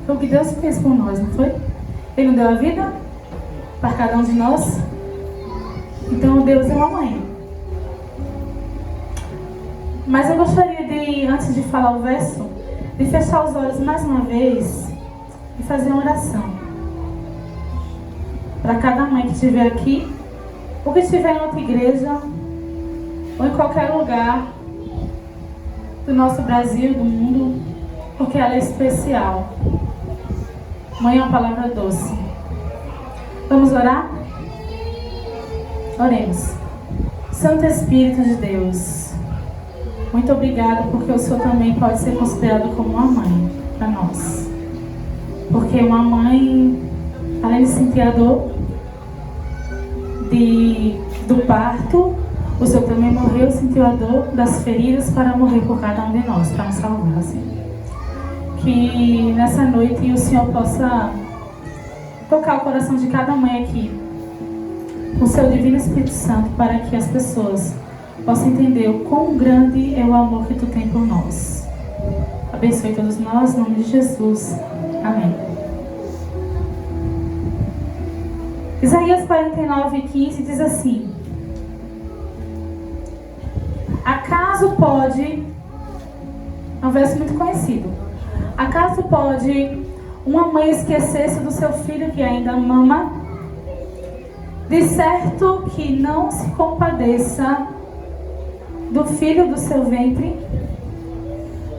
Foi o que Deus fez por nós, não foi? Ele não deu a vida para cada um de nós. Então Deus é uma mãe. Mas eu gostaria de, antes de falar o verso, de fechar os olhos mais uma vez e fazer uma oração para cada mãe que estiver aqui, ou que estiver em outra igreja, ou em qualquer lugar do nosso Brasil, do mundo, porque ela é especial. Mãe é uma palavra doce. Vamos orar? Oremos. Santo Espírito de Deus, muito obrigado, porque o Senhor também pode ser considerado como uma mãe para nós. Porque uma mãe, além de sentir a dor do parto, o Senhor também morreu, sentiu a dor das feridas para morrer por cada um de nós, para nos salvar. Assim. Que nessa noite o Senhor possa tocar o coração de cada mãe aqui, com o seu Divino Espírito Santo, para que as pessoas possam entender o quão grande é o amor que Tu tem por nós. Abençoe todos nós, em nome de Jesus. Amém. Isaías 49:15 diz assim: acaso pode, é um verso muito conhecido, acaso pode uma mãe esquecer-se do seu filho que ainda mama? De certo que não se compadeça do filho do seu ventre,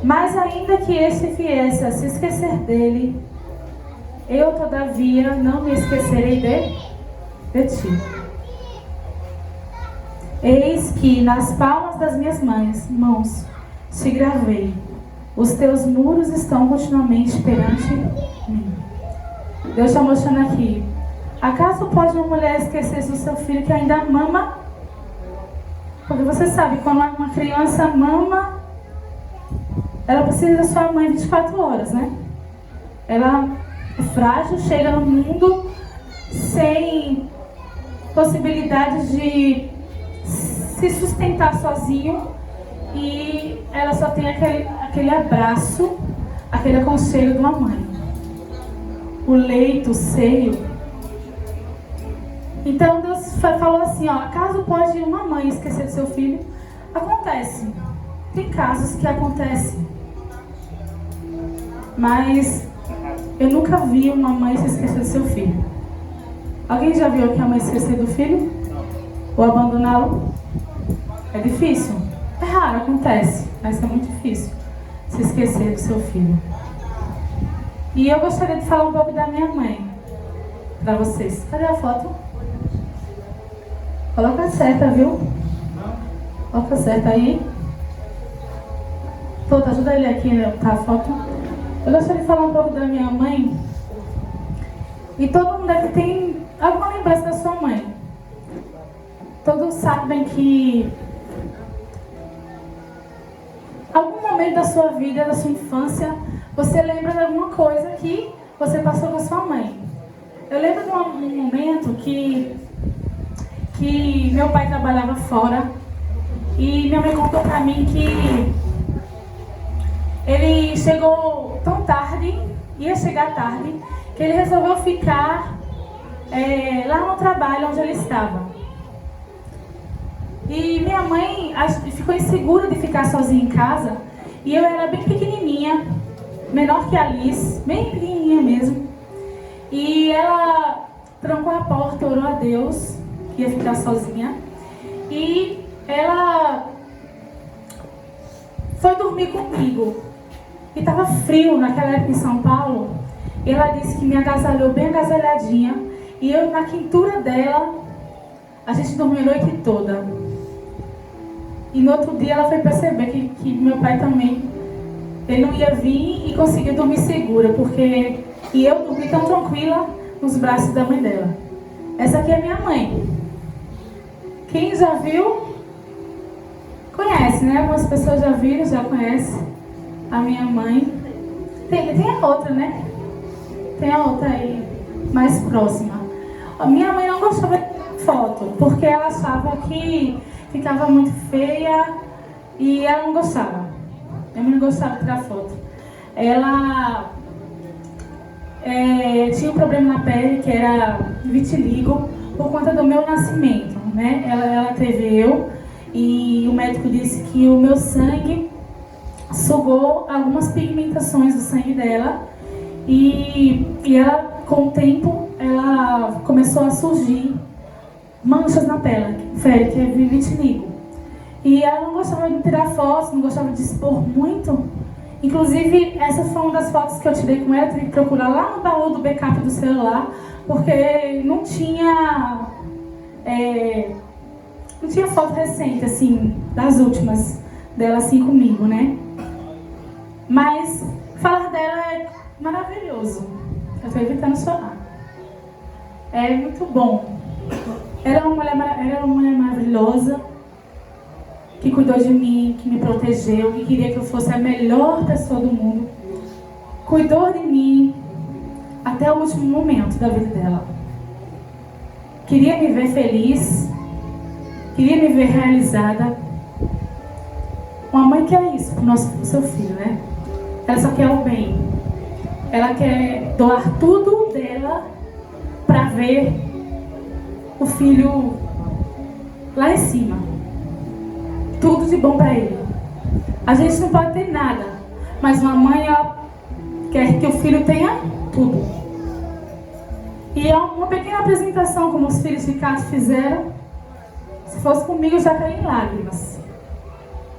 mas ainda que este viesse a se esquecer dele, eu todavia não me esquecerei de ti. Eis que nas palmas das minhas mãos te gravei, os teus muros estão continuamente perante mim. Deus está mostrando aqui. Acaso pode uma mulher esquecer-se do seu filho que ainda mama? Porque você sabe, quando uma criança mama, ela precisa da sua mãe 24 horas, né? Ela é frágil, chega no mundo sem possibilidade de se sustentar sozinho, e ela só tem aquele abraço, aquele aconchego de uma mãe. O leito, o seio. Então Deus falou assim, ó, acaso pode uma mãe esquecer do seu filho? Acontece. Tem casos que acontecem. Mas eu nunca vi uma mãe se esquecer do seu filho. Alguém já viu que a mãe esquecer do filho? Ou abandoná-lo? É difícil? É raro, acontece. Mas é muito difícil se esquecer do seu filho. E eu gostaria de falar um pouco da minha mãe para vocês. Cadê a foto? Coloca certa, viu? Coloca certa aí. Todo, ajuda ele aqui, né? Tá a foto. Eu gostaria de falar um pouco da minha mãe. E todo mundo aqui tem alguma lembrança da sua mãe. Todos sabem que algum momento da sua vida, da sua infância, você lembra de alguma coisa que você passou com a sua mãe. Eu lembro de um momento que meu pai trabalhava fora e minha mãe contou pra mim que ele chegou tão tarde, ia chegar tarde, que ele resolveu ficar lá no trabalho onde ele estava. E minha mãe ficou insegura de ficar sozinha em casa, e eu era bem pequenininha, menor que a Alice, bem pequenininha mesmo. E ela trancou a porta, orou a Deus, que ia ficar sozinha. E ela foi dormir comigo. E estava frio naquela época em São Paulo. E ela disse que me agasalhou bem agasalhadinha. E eu na quintura dela, a gente dormiu a noite toda. E no outro dia ela foi perceber que meu pai também, ele não ia vir e conseguiu dormir segura, porque eu dormi tão tranquila nos braços da mãe dela. Essa aqui é minha mãe. Quem já viu, conhece, né? Algumas pessoas já viram, já conhecem a minha mãe. Tem a outra, né? Tem a outra aí, mais próxima. A minha mãe não gostava de foto, porque ela achava que ficava muito feia e ela não gostava. Minha mãe não gostava de tirar foto. Ela tinha um problema na pele que era vitiligo por conta do meu nascimento, né? Ela teve eu e o médico disse que o meu sangue sugou algumas pigmentações do sangue dela e ela, com o tempo, ela começou a surgir manchas na pele, que é vitiligo. E ela não gostava de tirar fotos, não gostava de expor muito. Inclusive, essa foi uma das fotos que eu tirei com ela, tive que procurar lá no baú do backup do celular, porque não tinha foto recente, assim, das últimas dela, assim, comigo, né? Mas falar dela é maravilhoso. Eu estou evitando chorar. É muito bom. Ela era uma mulher maravilhosa, que cuidou de mim, que me protegeu, que queria que eu fosse a melhor pessoa do mundo. Cuidou de mim até o último momento da vida dela. Queria me ver feliz, queria me ver realizada. Uma mãe quer isso pro seu filho, né? Ela só quer o bem. Ela quer doar tudo dela para ver o filho lá em cima. Tudo de bom para ele. A gente não pode ter nada, mas uma mãe, ela quer que o filho tenha tudo. E é uma pequena apresentação, como os filhos de Cássio fizeram. Se fosse comigo, eu já caí em lágrimas.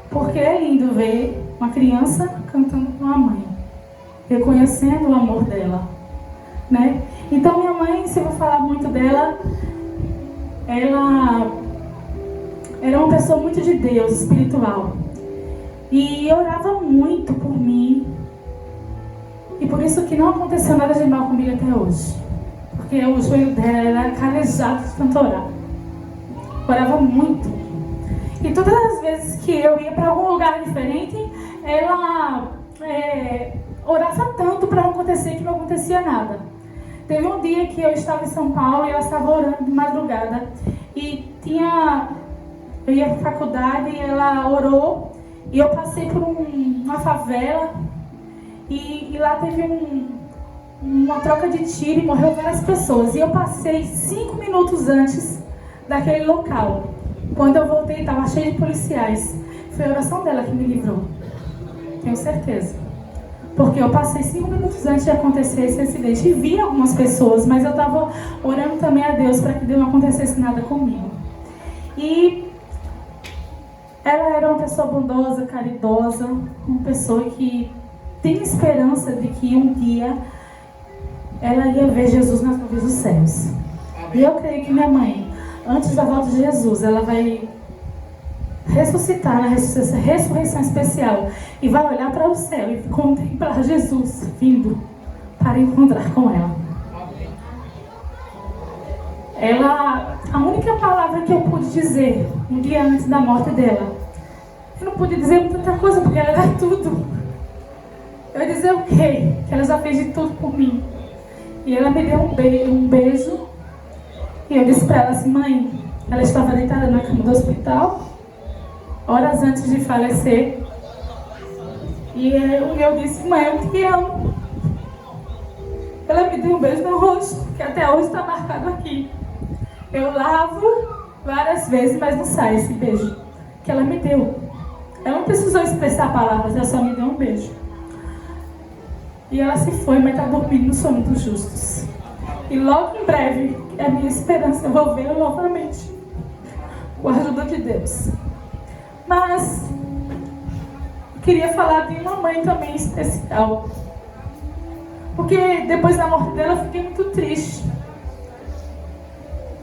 Porque é lindo ver uma criança cantando com a mãe, reconhecendo o amor dela, né? Então, minha mãe, se eu vou falar muito dela, ela era uma pessoa muito de Deus, espiritual. E orava muito por mim. E por isso que não aconteceu nada de mal comigo até hoje. Porque o joelho dela era calejado de tanto orar. Orava muito. E todas as vezes que eu ia para algum lugar diferente, ela orava tanto para não acontecer que não acontecia nada. Teve um dia que eu estava em São Paulo e ela estava orando de madrugada. E eu ia para a faculdade e ela orou. E eu passei por uma favela. E lá teve uma troca de tiro e morreu várias pessoas. E eu passei 5 minutos antes daquele local. Quando eu voltei, estava cheio de policiais. Foi a oração dela que me livrou. Tenho certeza. Porque eu passei 5 minutos antes de acontecer esse acidente. E vi algumas pessoas, mas eu estava orando também a Deus para que não acontecesse nada comigo. E ela era uma pessoa bondosa, caridosa, uma pessoa que tem esperança de que um dia ela ia ver Jesus nas nuvens dos céus. Amém. E eu creio que minha mãe, antes da volta de Jesus, ela vai ressuscitar na ressurreição especial e vai olhar para o céu e contemplar Jesus vindo para encontrar com ela. A única palavra que eu pude dizer um dia antes da morte dela, eu não pude dizer muita coisa porque ela era tudo. Eu ia dizer o quê? Que ela já fez de tudo por mim. E ela me deu um beijo. E eu disse para ela assim, mãe, ela estava deitada na cama do hospital, horas antes de falecer. E eu disse, mãe, eu te amo. Ela me deu um beijo no rosto, que até hoje está marcado aqui. Eu lavo várias vezes, mas não sai esse beijo que ela me deu. Ela não precisou expressar palavras, ela só me deu um beijo. E ela se foi, mas está dormindo no sono dos justos. E logo em breve, é a minha esperança, eu vou vê-la novamente, com a ajuda de Deus. Mas eu queria falar de uma mãe também especial. Porque depois da morte dela eu fiquei muito triste.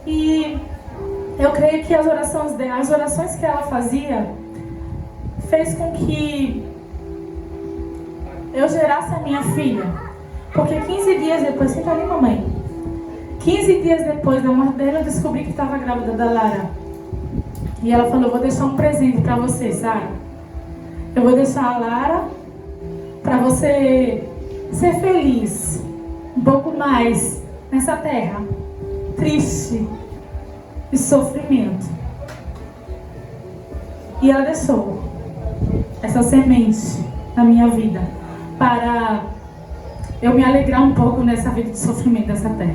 E eu creio que as orações que ela fazia fez com que eu gerasse a minha filha. Porque 15 dias depois, senta ali, mamãe. 15 dias depois da morte dela, eu descobri que estava grávida da Lara. E ela falou, vou deixar um presente para você, Sara. Eu vou deixar a Lara para você ser feliz um pouco mais nessa terra triste e sofrimento. E ela deixou essa semente na minha vida para eu me alegrar um pouco nessa vida de sofrimento dessa terra.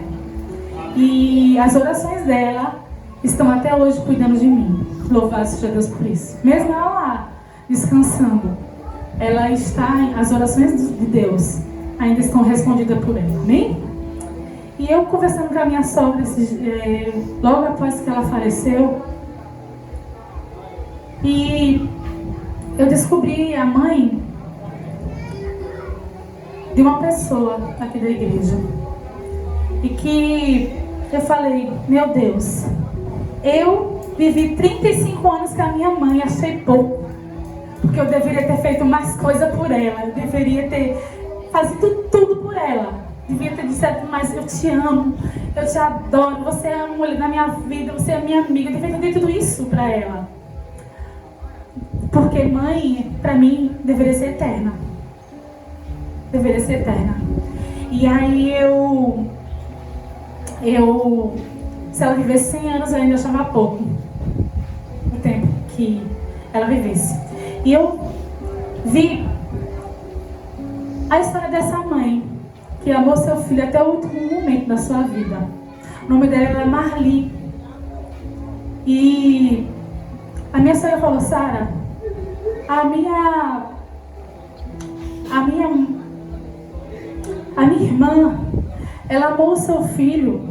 E as orações dela estão até hoje cuidando de mim. Louvado seja Deus por isso. Mesmo ela lá, descansando, ela está, as orações de Deus ainda estão respondidas por ela. Amém? E eu conversando com a minha sogra, logo após que ela faleceu, e eu descobri a mãe de uma pessoa aqui da igreja. E que eu falei, meu Deus, eu vivi 35 anos com a minha mãe, achei pouco. Porque eu deveria ter feito mais coisa por ela. Eu deveria ter feito tudo por ela. Devia ter dito, mas eu te amo, eu te adoro, você é a mulher da minha vida, você é minha amiga. Eu deveria ter dito tudo isso para ela. Porque mãe, para mim, deveria ser eterna. Deveria ser eterna. E aí se ela vivesse 100 anos, eu ainda achava pouco o tempo que ela vivesse. E eu vi a história dessa mãe que amou seu filho até o último momento da sua vida. O nome dela era Marli. E a minha sogra falou, Sara, a minha irmã, ela amou o seu filho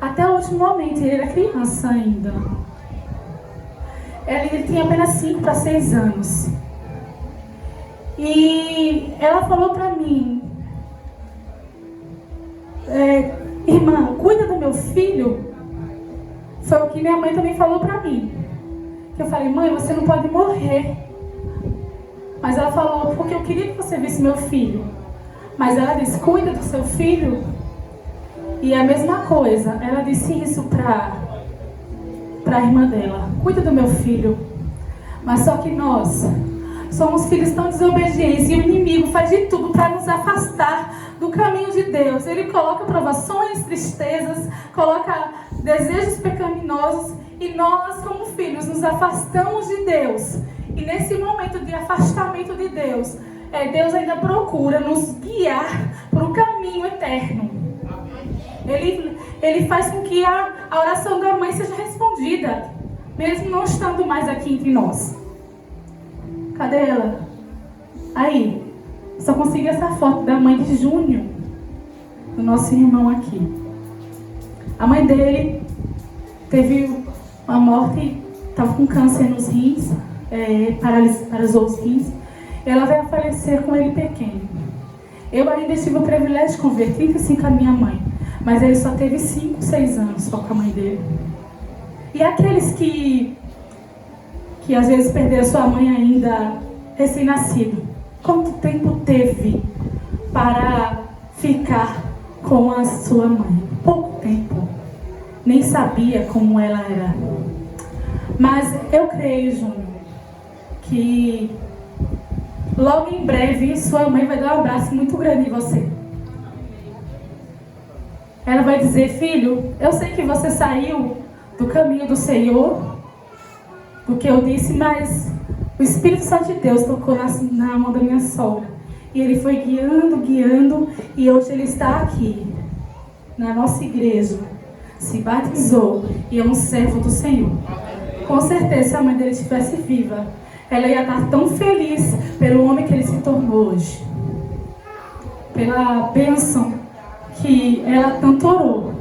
até o último momento. Ele era criança ainda. Ele tinha apenas 5 para 6 anos. E ela falou para mim, irmã, cuida do meu filho. Foi o que minha mãe também falou para mim. Eu falei, mãe, você não pode morrer. Mas ela falou, porque eu queria que você visse meu filho. Mas ela disse, cuida do seu filho. E a mesma coisa, ela disse isso para a irmã dela, cuida do meu filho. Mas só que nós somos filhos tão desobedientes e o inimigo faz de tudo para nos afastar do caminho de Deus. Ele coloca provações, tristezas, coloca desejos pecaminosos e nós, como filhos, nos afastamos de Deus. E nesse momento de afastamento de Deus, Deus ainda procura nos guiar para o caminho eterno. Ele faz com que a oração da mãe seja respondida, mesmo não estando mais aqui entre nós. Cadê ela? Aí, só consegui essa foto da mãe de Júnior, do nosso irmão aqui. A mãe dele teve uma morte, estava com câncer nos rins, paralisou os rins. Ela veio a falecer com ele pequeno. Eu ainda tive o privilégio de conviver 35 com a minha mãe, mas ele só teve 5, 6 anos só com a mãe dele. E aqueles que às vezes perderam sua mãe ainda recém-nascido, quanto tempo teve para ficar com a sua mãe? Pouco tempo. Nem sabia como ela era. Mas eu creio, Júnior, que logo em breve sua mãe vai dar um abraço muito grande em você. Ela vai dizer, filho, eu sei que você saiu do caminho do Senhor, do que eu disse, mas o Espírito Santo de Deus tocou na mão da minha sogra. E ele foi guiando, e hoje ele está aqui, na nossa igreja, se batizou e é um servo do Senhor. Com certeza, se a mãe dele estivesse viva, ela ia estar tão feliz pelo homem que ele se tornou hoje. Pela bênção que ela tanto orou.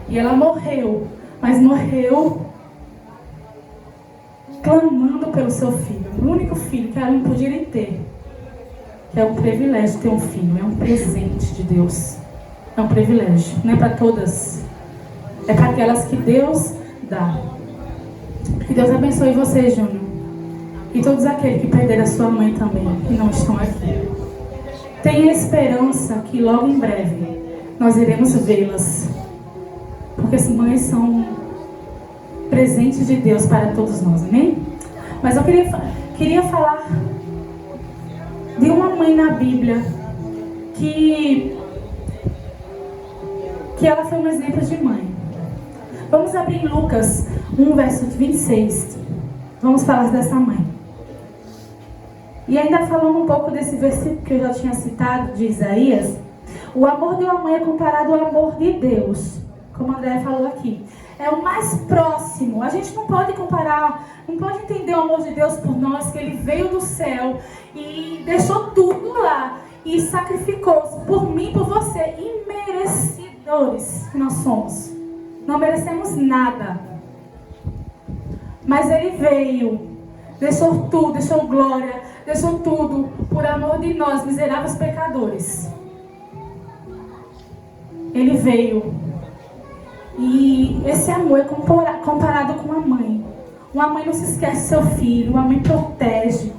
E ela morreu, mas morreu clamando pelo seu filho. O único filho que ela não podia nem ter. Que é um privilégio ter um filho. É um presente de Deus. É um privilégio. Não é para todas. É para aquelas que Deus dá. Que Deus abençoe você, Júnior. E todos aqueles que perderam a sua mãe também, que não estão aqui. Tenha esperança que logo em breve nós iremos vê-las. Porque as mães são presentes de Deus para todos nós, amém? Mas eu queria falar de uma mãe na Bíblia que ela foi um exemplo de mãe. Vamos abrir em Lucas 1, verso 26. Vamos falar dessa mãe. E ainda falando um pouco desse versículo que eu já tinha citado, de Isaías, O amor de uma mãe é comparado ao amor de Deus, como a André falou aqui. É o mais próximo. A gente não pode comparar, não pode entender o amor de Deus por nós, que Ele veio do céu e deixou tudo lá e sacrificou-se por mim, por você, imerecedores que nós somos. Não merecemos nada. Mas Ele veio, deixou tudo, deixou glória, deixou tudo por amor de nós, miseráveis pecadores. Ele veio. E esse amor é comparado com uma mãe. Uma mãe não se esquece do seu filho, uma mãe protege.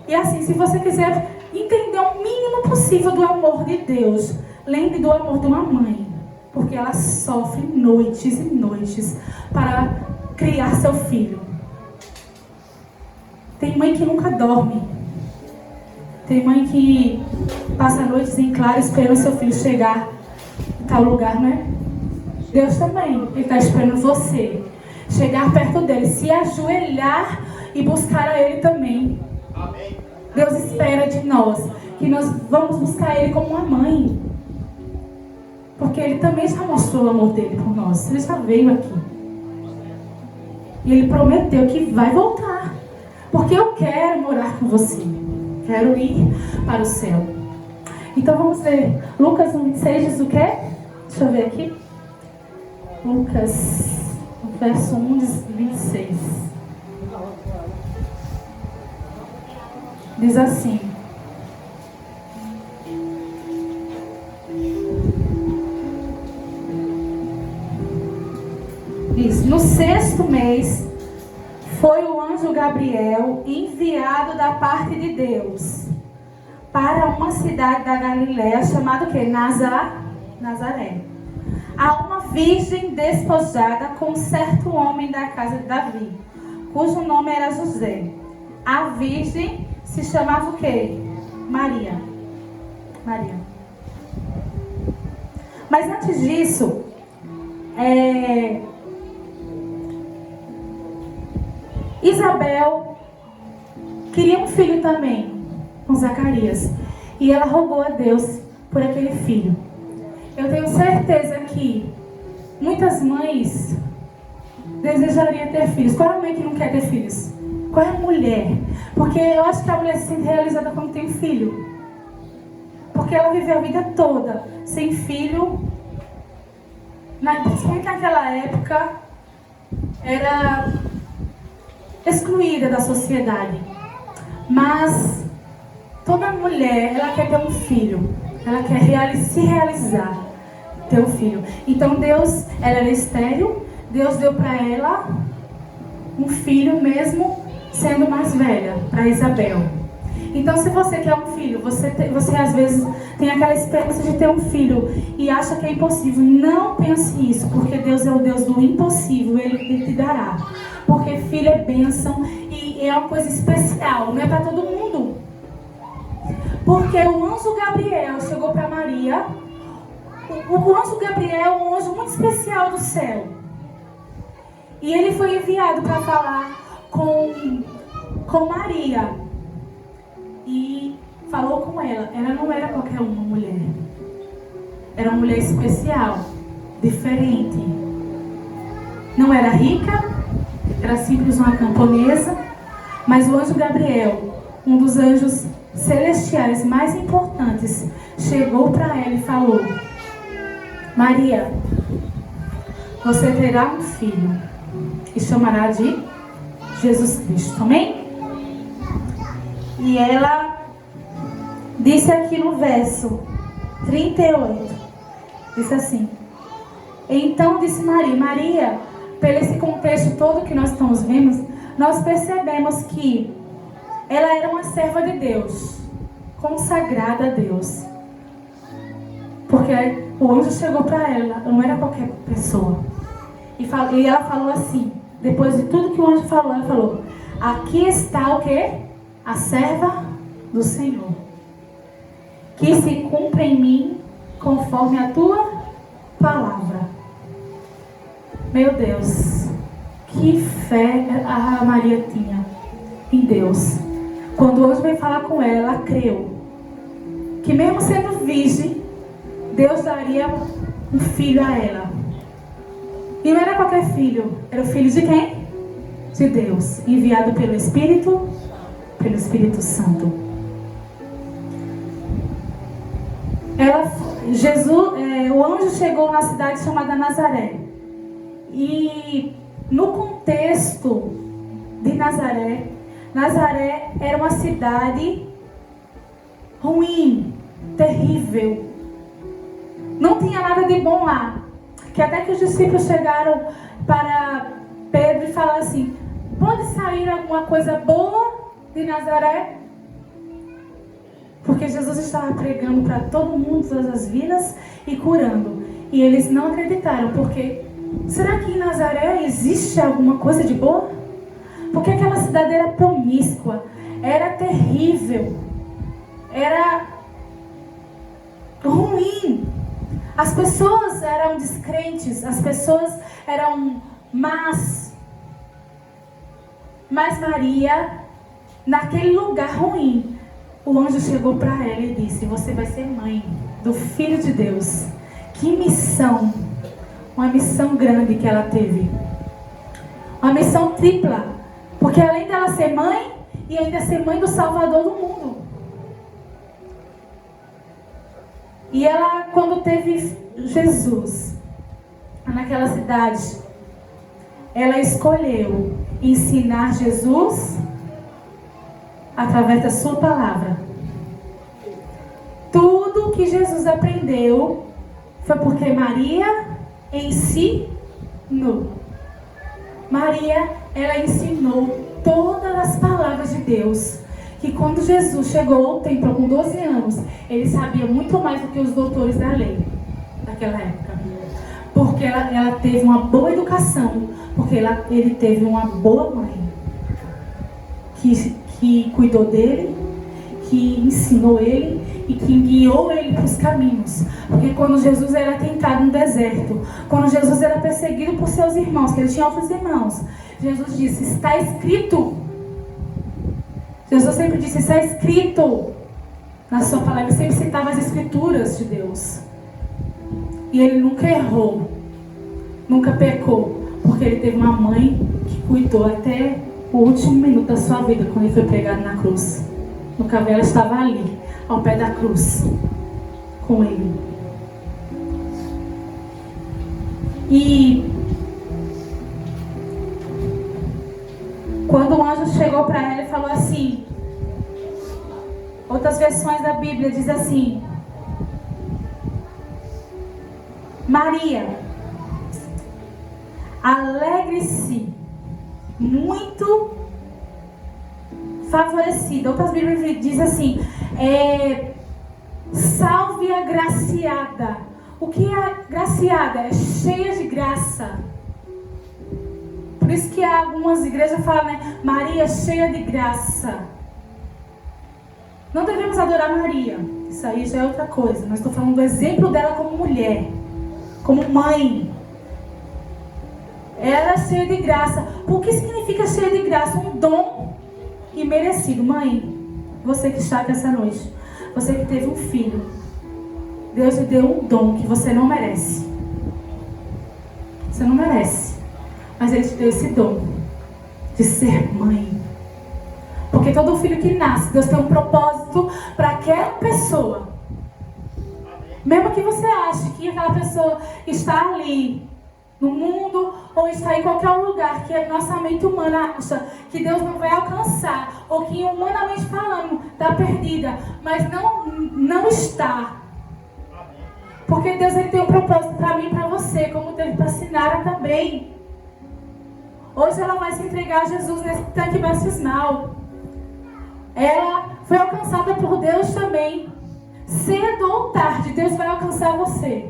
E assim, se você quiser entender o mínimo possível do amor de Deus, lembre do amor de uma mãe. Porque ela sofre noites e noites para criar seu filho. Tem mãe que nunca dorme. Tem mãe que passa noites em claro esperando seu filho chegar em tal lugar, não é? Deus também, Ele está esperando você chegar perto dEle, se ajoelhar e buscar a Ele também. Amém. Deus espera de nós que nós vamos buscar Ele como uma mãe. Porque Ele também já mostrou o amor dEle por nós. Ele já veio aqui. E Ele prometeu que vai voltar. Porque eu quero morar com você. Quero ir para o céu. Então vamos ler Lucas 1:26 diz o quê? Deixa eu ver aqui. Lucas, verso 1, 26. Diz assim. Diz, no 6º mês, foi o anjo Gabriel enviado da parte de Deus para uma cidade da Galiléia chamada o quê? Nazaré. A uma virgem despojada com certo homem da casa de Davi, cujo nome era José. A virgem se chamava o quê? Maria. Mas antes disso, Isabel queria um filho também, com Zacarias. E ela rogou a Deus por aquele filho. Eu tenho certeza que muitas mães desejariam ter filhos. Qual é a mãe que não quer ter filhos? Qual é a mulher? Porque eu acho que a mulher se sente realizada quando tem um filho. Porque ela viveu a vida toda sem filho. Principalmente naquela época, era excluída da sociedade. Mas toda mulher, ela quer ter um filho. Ela quer se realizar, ter um filho. Então Deus, ela era estéril. Deus deu para ela um filho mesmo sendo mais velha, para Isabel. Então se você quer um filho, você às vezes tem aquela esperança de ter um filho e acha que é impossível. Não pense isso, porque Deus é o Deus do impossível, Ele te dará. Porque filho é bênção e é uma coisa especial, não é para todo mundo. Porque o anjo Gabriel chegou para Maria. O anjo Gabriel é um anjo muito especial do céu. E ele foi enviado para falar com Maria. E falou com ela. Ela não era qualquer uma mulher. Era uma mulher especial, diferente. Não era rica, era simples uma camponesa. Mas o anjo Gabriel, um dos anjos celestiais mais importantes, chegou para ela e falou: Maria, você terá um filho e chamará de Jesus Cristo. Amém? E ela disse aqui no verso 38, disse assim: então disse Maria, pelo esse contexto todo que nós estamos vendo, nós percebemos que ela era uma serva de Deus, consagrada a Deus. Porque o anjo chegou para ela, não era qualquer pessoa. E ela falou assim, depois de tudo que o anjo falou, ela falou: aqui está o quê? A serva do Senhor. Que se cumpra em mim conforme a tua palavra. Meu Deus, que fé a Maria tinha em Deus. Quando o anjo veio falar com ela, ela creu que mesmo sendo virgem, Deus daria um filho a ela. E não era qualquer filho, era o filho de quem? De Deus, enviado pelo Espírito Santo. O anjo chegou na cidade chamada Nazaré. E no contexto de Nazaré, Nazaré era uma cidade ruim, terrível. Não tinha nada de bom lá. Que até que os discípulos chegaram para Pedro e falaram assim: pode sair alguma coisa boa de Nazaré? Porque Jesus estava pregando para todo mundo, todas as vidas, e curando. E eles não acreditaram, porque será que em Nazaré existe alguma coisa de boa? Porque aquela cidade era promíscua, era terrível, era ruim. As pessoas eram descrentes, as pessoas eram más. Mas Maria, naquele lugar ruim, o anjo chegou para ela e disse: você vai ser mãe do Filho de Deus. Que missão! Uma missão grande que ela teve. Uma missão tripla. Porque além dela ser mãe, e ainda ser mãe do Salvador do mundo. E ela, quando teve Jesus naquela cidade, ela escolheu ensinar Jesus através da sua palavra. Tudo que Jesus aprendeu foi porque Maria ensinou. Maria, ela ensinou todas as palavras de Deus. Que quando Jesus chegou ao templo com 12 anos, ele sabia muito mais do que os doutores da lei daquela época. Porque ela teve uma boa educação, porque ele teve uma boa mãe que cuidou dele, que ensinou ele e que guiou ele para os caminhos. Porque quando Jesus era tentado no deserto, quando Jesus era perseguido por seus irmãos, que ele tinha outros irmãos, Jesus disse: está escrito. Jesus sempre disse: está escrito na sua palavra. Ele sempre citava as escrituras de Deus. E ele nunca errou, nunca pecou, porque ele teve uma mãe que cuidou até o último minuto da sua vida, quando ele foi pregado na cruz. No caminho, ela estava ali, ao pé da cruz, com ele. E quando o anjo chegou para ela e falou assim, outras versões da Bíblia diz assim: Maria, alegre-se, muito favorecida. Outras Bíblias dizem assim: salve a graciada. O que é graciada? É cheia de graça. Por isso que algumas igrejas falam, né? Maria cheia de graça. Não devemos adorar Maria. Isso aí já é outra coisa. Mas estou falando do exemplo dela como mulher, como mãe. Ela é cheia de graça. O que significa cheia de graça? Um dom imerecido. Mãe, você que está aqui essa noite, você que teve um filho, Deus lhe deu um dom que você não merece. Você não merece. Mas Ele te deu esse dom de ser mãe. Porque todo filho que nasce, Deus tem um propósito para aquela pessoa. Mesmo que você ache que aquela pessoa está ali no mundo ou está em qualquer lugar que a nossa mente humana acha que Deus não vai alcançar, ou que humanamente falando está perdida, mas não está. Porque Deus ele tem um propósito para mim e para você, como teve para Sinara também. Hoje ela vai se entregar a Jesus nesse tanque batismal. Ela foi alcançada por Deus também. Cedo ou tarde, Deus vai alcançar você.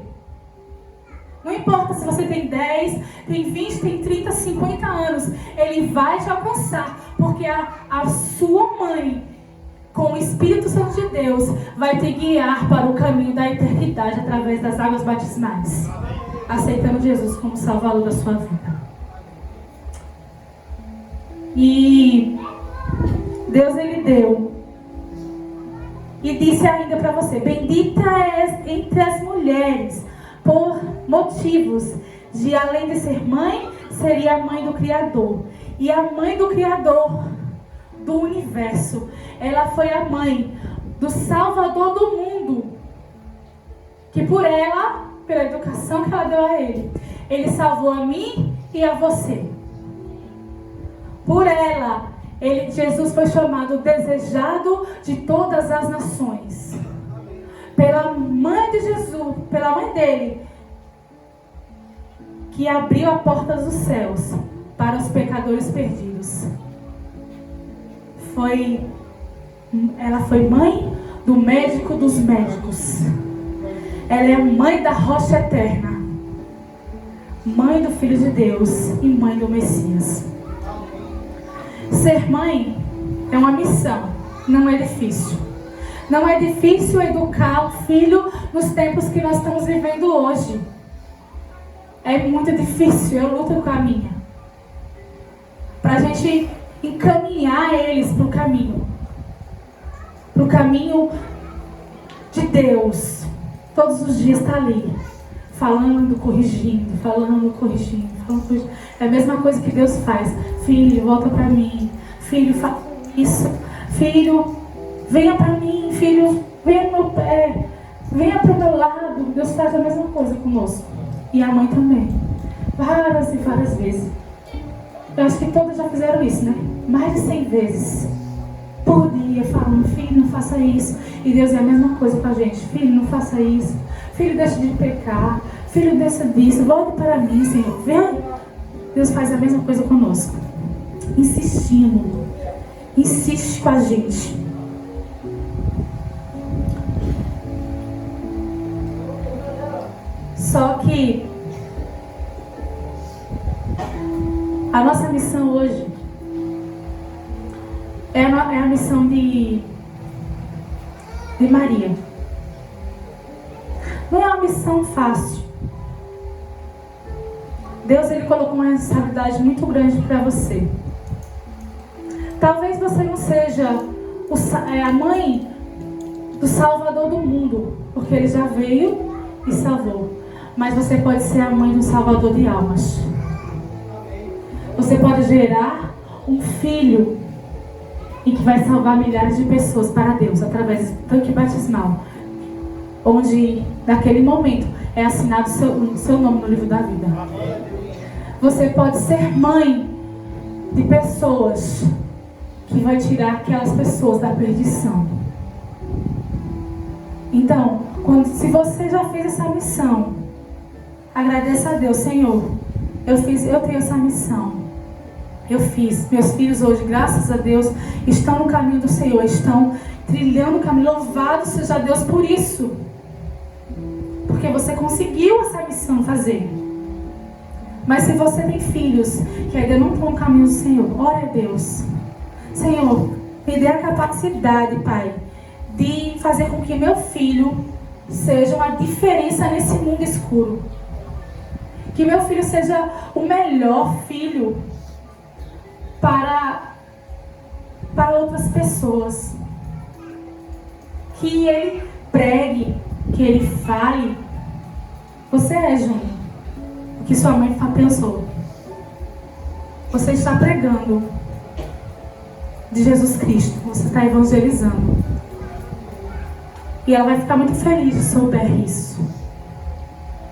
Não importa se você tem 10, tem 20, tem 30, 50 anos. Ele vai te alcançar. Porque a sua mãe, com o Espírito Santo de Deus, vai te guiar para o caminho da eternidade através das águas batismais. Aceitando Jesus como Salvador da sua vida. E Deus ele deu E disse ainda para você: bendita és entre as mulheres, por motivos de, além de ser mãe, seria a mãe do Criador. E a mãe do Criador do universo, ela foi a mãe do Salvador do mundo, que por ela, pela educação que ela deu a ele salvou a mim e a você. Por ela, Jesus foi chamado desejado de todas as nações. Pela mãe de Jesus, pela mãe dele, que abriu a porta dos céus para os pecadores perdidos. Ela foi mãe do médico dos médicos. Ela é a mãe da rocha eterna, mãe do Filho de Deus e mãe do Messias. Ser mãe é uma missão, não é difícil. Não é difícil educar o filho nos tempos que nós estamos vivendo hoje. É muito difícil, eu luto com a minha. Para a gente encaminhar eles para o caminho de Deus. Todos os dias está ali, falando, corrigindo. É a mesma coisa que Deus faz. Filho, volta para mim. Filho, faça isso. Filho, venha para mim. Filho, venha no meu pé. Venha para o meu lado. Deus faz a mesma coisa conosco. E a mãe também. Várias e várias vezes. Eu acho que todos já fizeram isso, né? Mais de 100 vezes. Por dia, falando: filho, não faça isso. E Deus é a mesma coisa com a gente: filho, não faça isso. Filho, deixa de pecar. Filho, deixa disso. Volte para mim, Senhor. Vem. Deus faz a mesma coisa conosco. Insistindo. Insiste com a gente. Só que a nossa missão hoje é a missão de Maria. Não é uma missão fácil. Deus, ele colocou uma responsabilidade muito grande para você. Talvez você não seja a mãe do Salvador do mundo, porque ele já veio e salvou. Mas você pode ser a mãe do Salvador de almas. Você pode gerar um filho e que vai salvar milhares de pessoas para Deus através do tanque batismal, onde naquele momento é assinado seu nome no livro da vida. Você pode ser mãe de pessoas que vai tirar aquelas pessoas da perdição. Então, se você já fez essa missão, agradeça a Deus: Senhor, eu tenho essa missão. Eu fiz. Meus filhos hoje, graças a Deus, estão no caminho do Senhor, estão trilhando o caminho. Louvado seja Deus por isso. Porque você conseguiu essa missão fazer. Mas se você tem filhos que ainda não estão no caminho do Senhor, ore a Deus: Senhor, me dê a capacidade, Pai, de fazer com que meu filho seja uma diferença nesse mundo escuro. Que meu filho seja o melhor filho para outras pessoas. Que ele pregue, que ele fale. Você é, Júnior, o que sua mãe pensou. Você está pregando de Jesus Cristo. Você está evangelizando. E ela vai ficar muito feliz de souber isso.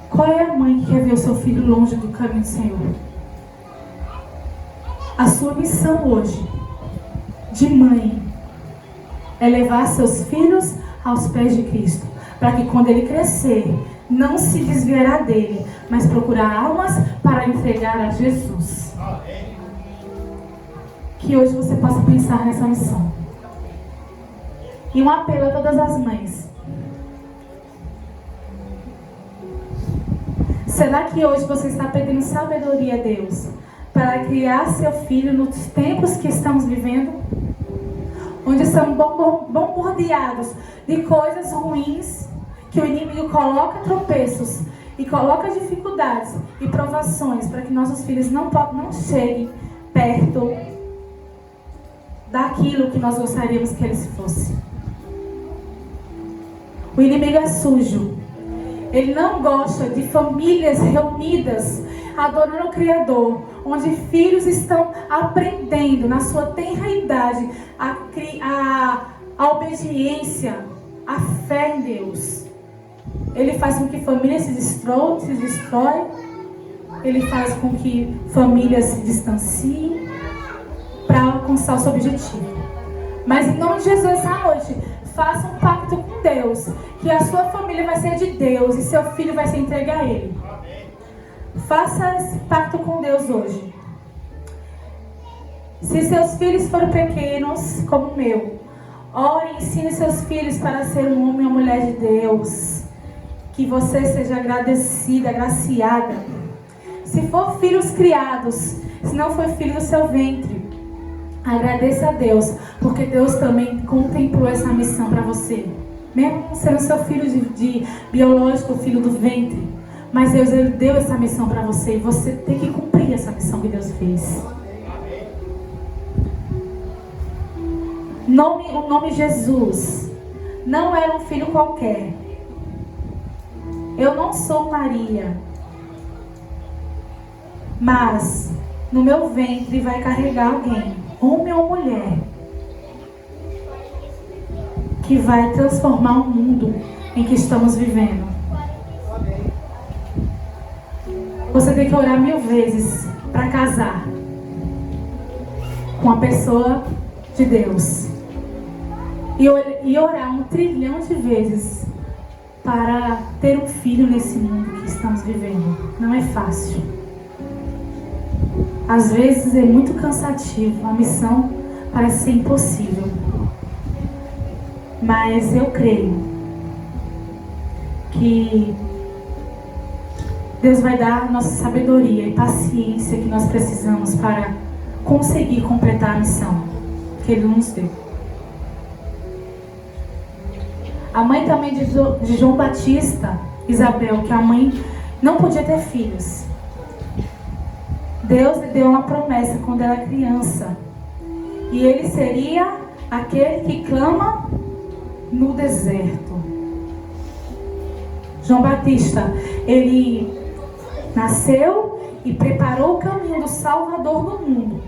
Qual é a mãe que quer ver o seu filho longe do caminho do Senhor? A sua missão hoje, de mãe, é levar seus filhos aos pés de Cristo, para que quando ele crescer, não se desviará dele, mas procurar almas para entregar a Jesus. Que hoje você possa pensar nessa missão. E um apelo a todas as mães. Será que hoje você está pedindo sabedoria a Deus para criar seu filho nos tempos que estamos vivendo? Onde estamos bombardeados de coisas ruins, que o inimigo coloca tropeços e coloca dificuldades e provações para que nossos filhos não cheguem perto daquilo que nós gostaríamos que eles fossem. O inimigo é sujo. Ele não gosta de famílias reunidas, adorando o Criador, onde filhos estão aprendendo na sua tenra idade a obediência, a fé em Deus. Ele faz com que famílias se destroem. Ele faz com que famílias se distanciem para alcançar o seu objetivo. Mas em nome de Jesus, essa noite, faça um pacto com Deus, que a sua família vai ser de Deus e seu filho vai ser entregue a Ele. Faça esse pacto com Deus hoje. Se seus filhos forem pequenos, como o meu, ore e ensine seus filhos para ser um homem ou mulher de Deus. Que você seja agradecida, agraciada. Se for filhos criados, se não for filho do seu ventre, agradeça a Deus, porque Deus também contemplou essa missão para você. Mesmo sendo seu filho de biológico, filho do ventre, mas Deus, Ele deu essa missão para você e você tem que cumprir essa missão que Deus fez. O nome Jesus não era um filho qualquer. Eu não sou Maria, mas no meu ventre vai carregar alguém, homem ou mulher, que vai transformar o mundo em que estamos vivendo. Você tem que orar 1000 vezes para casar com a pessoa de Deus. E orar 1 trilhão de vezes para ter um filho nesse mundo que estamos vivendo. Não é fácil. Às vezes é muito cansativo. A missão parece ser impossível. Mas eu creio que Deus vai dar a nossa sabedoria e paciência que nós precisamos para conseguir completar a missão que Ele nos deu. A mãe também de João Batista, Isabel, que a mãe não podia ter filhos. Deus lhe deu uma promessa quando era criança. E ele seria aquele que clama no deserto. João Batista, ele nasceu e preparou o caminho do Salvador do mundo,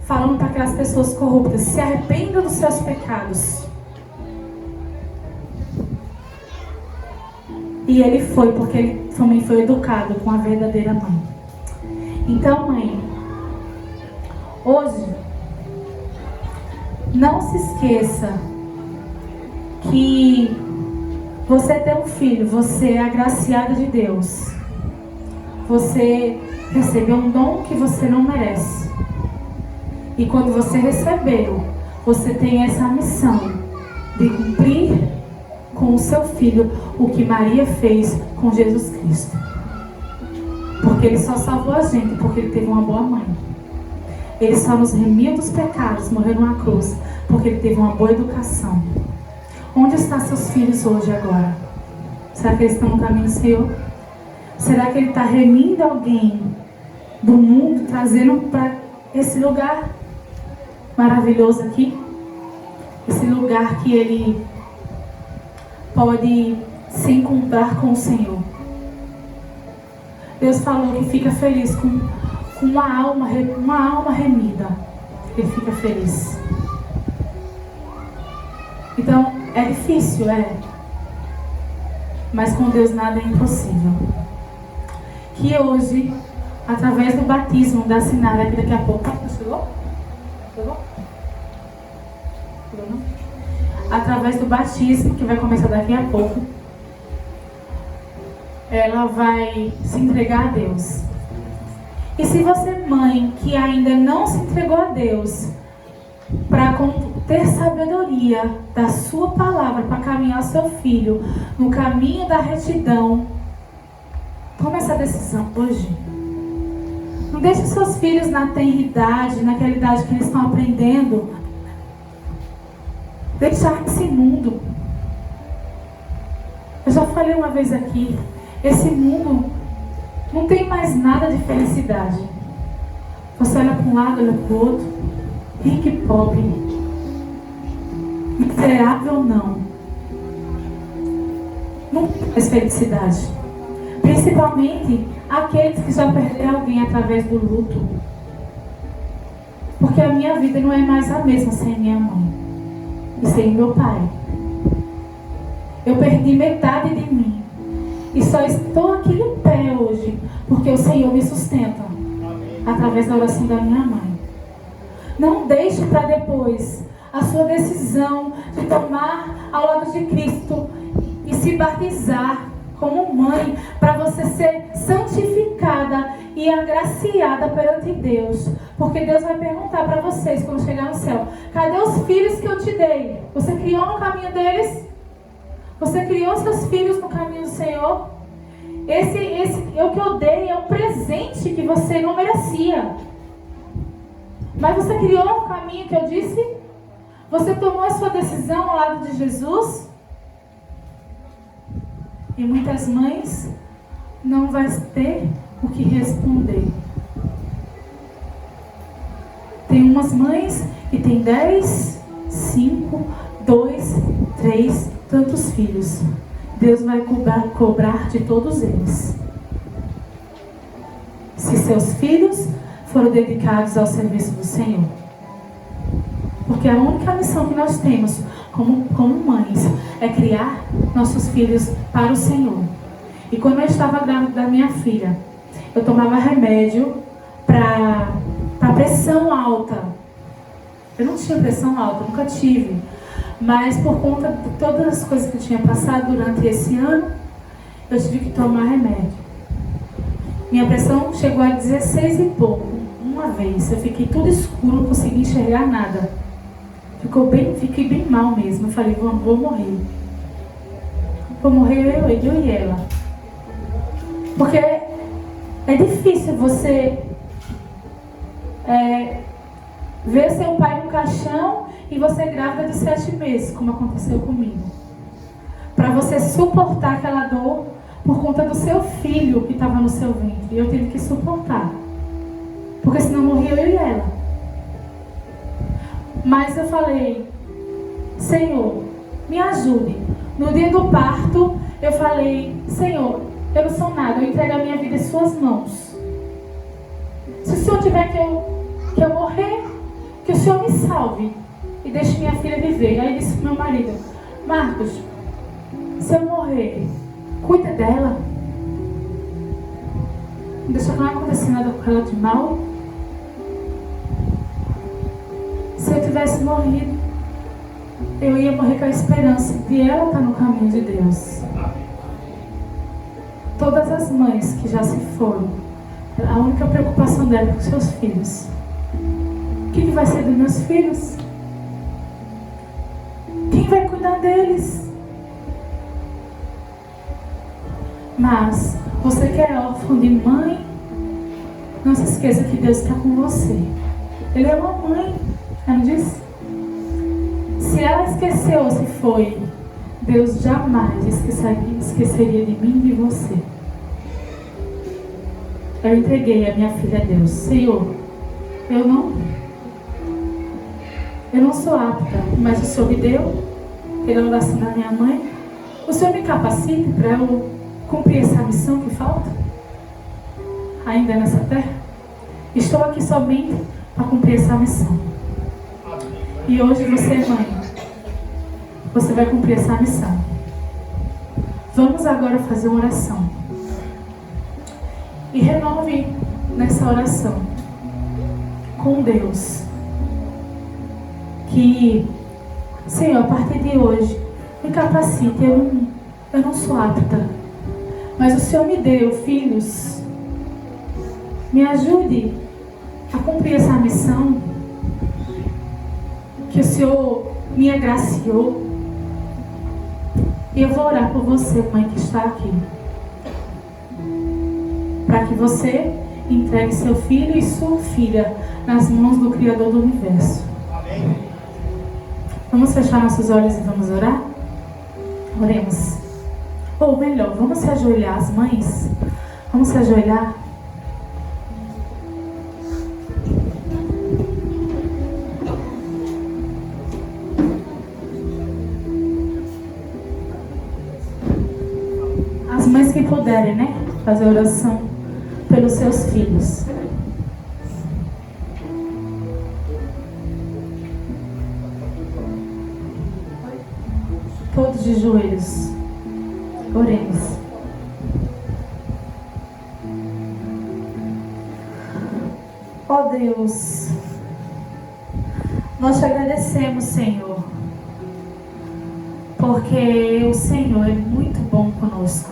falando para aquelas pessoas corruptas: se arrependam dos seus pecados. E ele foi, porque ele também foi educado com a verdadeira mãe. Então, mãe, hoje, não se esqueça que você tem um filho, você é agraciada de Deus. Você recebeu um dom que você não merece. E quando você recebeu, você tem essa missão de cumprir com o seu filho o que Maria fez com Jesus Cristo. Porque Ele só salvou a gente porque Ele teve uma boa mãe. Ele só nos remiu dos pecados, morreu numa cruz, porque Ele teve uma boa educação. Onde estão seus filhos hoje agora? Será que eles estão no caminho do Senhor? Será que Ele está remindo alguém do mundo, trazendo para esse lugar maravilhoso aqui? Esse lugar que Ele pode se encontrar com o Senhor. Deus falou que fica feliz com uma alma remida. Ele fica feliz. Então, é difícil, mas com Deus nada é impossível. Que hoje, através do batismo da Sinara, que daqui a pouco... Chegou? Através do batismo, que vai começar daqui a pouco, ela vai se entregar a Deus. E se você, mãe, que ainda não se entregou a Deus, para ter sabedoria da sua palavra, para caminhar seu filho no caminho da retidão, tome essa decisão hoje. Não deixe seus filhos na tenra idade, naquela idade que eles estão aprendendo, deixar esse mundo. Eu já falei uma vez aqui, esse mundo não tem mais nada de felicidade. Você olha para um lado, olha para o outro, rico e pobre, miserável ou não. não tem mais felicidade. Principalmente aqueles que já perderam alguém através do luto. Porque a minha vida não é mais a mesma sem minha mãe e sem meu pai. Eu perdi metade de mim. E só estou aqui em pé hoje porque o Senhor me sustenta. Através da oração da minha mãe. Não deixe para depois a sua decisão de tomar ao lado de Cristo e se batizar como mãe, para você ser santificada e agraciada perante Deus. Porque Deus vai perguntar para vocês quando chegar no céu: cadê os filhos que eu te dei? Você criou no caminho deles? Você criou seus filhos no caminho do Senhor? Esse o que eu dei é um presente que você não merecia. Mas você criou o caminho que eu disse? Você tomou a sua decisão ao lado de Jesus? E muitas mães não vão ter o que responder. Tem umas mães que têm 10, 5, 2, 3, tantos filhos. Deus vai cobrar de todos eles. Se seus filhos foram dedicados ao serviço do Senhor. Porque a única missão que nós temos como mães é criar nossos filhos para o Senhor. E quando eu estava grávida da minha filha, eu tomava remédio para pressão alta. Eu não tinha pressão alta, nunca tive. Mas por conta de todas as coisas que eu tinha passado durante esse ano, eu tive que tomar remédio. Minha pressão chegou a 16 e pouco. Uma vez, eu fiquei tudo escuro, não consegui enxergar nada. Fiquei bem mal mesmo. Eu falei, vou morrer. Vou morrer eu e ela. Porque é difícil você ver seu pai no caixão e você grávida de 7 meses, como aconteceu comigo. Para você suportar aquela dor por conta do seu filho que estava no seu ventre. E eu tive que suportar. Porque senão morria eu e ela. Mas eu falei, Senhor, me ajude. No dia do parto, eu falei, Senhor, eu não sou nada, eu entrego a minha vida em suas mãos. Se o Senhor tiver que eu morrer, que o Senhor me salve e deixe minha filha viver. Aí disse pro meu marido, Marcos, se eu morrer, cuida dela. Não deixa que não aconteça nada com ela de mal. Se eu tivesse morrido, eu ia morrer com a esperança de ela estar no caminho de Deus. Todas as mães que já se foram, a única preocupação dela é com seus filhos. O que vai ser dos meus filhos? Quem vai cuidar deles? Mas você que é órfão de mãe, não se esqueça que Deus está com você. Ele é uma mãe, ela não disse? Se ela esqueceu ou se foi, Deus jamais esqueceria de mim e de você. Eu entreguei a minha filha a Deus. Senhor, eu não sou apta, mas o Senhor me deu, pela oração da minha mãe. O Senhor me capacite para eu cumprir essa missão que falta, ainda nessa terra. Estou aqui somente para cumprir essa missão. E hoje você, mãe, você vai cumprir essa missão. Vamos agora fazer uma oração. E renove nessa oração com Deus. Que, Senhor, a partir de hoje, me capacite. Eu não sou apta, mas o Senhor me deu filhos. Me ajude a cumprir essa missão que o Senhor me agraciou. E eu vou orar por você, mãe, que está aqui, para que você entregue seu filho e sua filha nas mãos do Criador do Universo. Amém. Vamos fechar nossos olhos e vamos orar? Oremos. Ou melhor, vamos se ajoelhar, as mães. Vamos se ajoelhar. puderem, né? Fazer oração pelos seus filhos. Todos de joelhos. Oremos. Ó Deus, nós te agradecemos, Senhor, porque o Senhor é muito bom conosco.